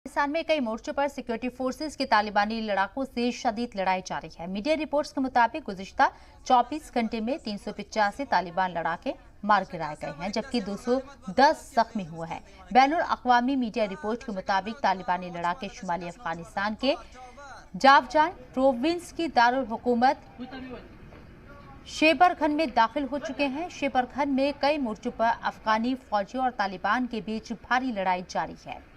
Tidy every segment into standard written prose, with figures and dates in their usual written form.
पाकिस्तान में कई मोर्चों पर सिक्योरिटी फोर्सेस के तालिबानी लड़ाकों से शदीद लड़ाई जारी है। मीडिया रिपोर्ट्स के मुताबिक गुज़िश्ता 24 घंटे में 385 तालिबान लड़ाके मार गिराए गए हैं, जबकि 210 जख्मी हुए हैं। बैनुल अक़वामी मीडिया रिपोर्ट के मुताबिक तालिबानी लड़ाके शुमाली अफगानिस्तान के जावजान प्रोविंस की दारुल हुकूमत शेबरघन में दाखिल हो चुके हैं। शेबरघन में कई मोर्चों पर अफगानी फौजियों और तालिबान के बीच भारी लड़ाई जारी है।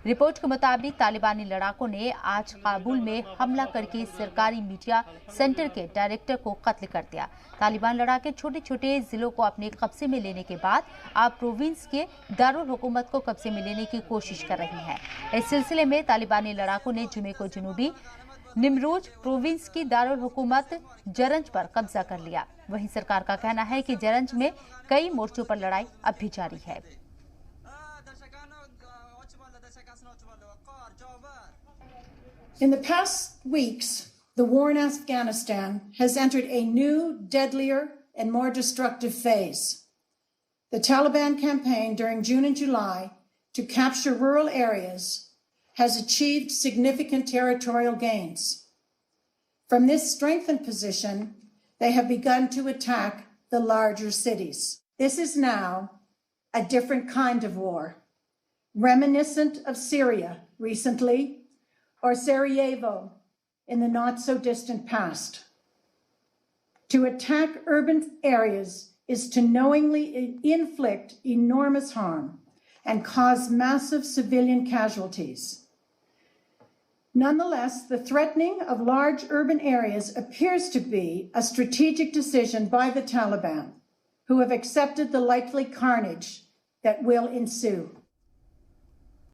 रिपोर्ट के मुताबिक तालिबानी लड़ाकों ने आज काबुल में हमला करके सरकारी मीडिया सेंटर के डायरेक्टर को कत्ल कर दिया। तालिबान लड़ाके छोटे छोटे जिलों को अपने कब्जे में लेने के बाद अब प्रोविंस के दारुल हुकूमत को कब्जे में लेने की कोशिश कर रही हैं। इस सिलसिले में तालिबानी लड़ाकों ने जुमे को जनूबी निमरोज प्रोविंस की दारुल हुकूमत जरंज पर कब्जा कर लिया। वहीं सरकार का कहना है कि जरंज में कई मोर्चों पर लड़ाई अब भी जारी है। In the past weeks, the war in Afghanistan has entered a new, deadlier, and more destructive phase. The Taliban campaign during June and July to capture rural areas has achieved significant territorial gains. From this strengthened position, they have begun to attack the larger cities. This is now a different kind of war, reminiscent of Syria recently, or Sarajevo in the not-so-distant past. To attack urban areas is to knowingly inflict enormous harm and cause massive civilian casualties. Nonetheless, the threatening of large urban areas appears to be a strategic decision by the Taliban, who have accepted the likely carnage that will ensue.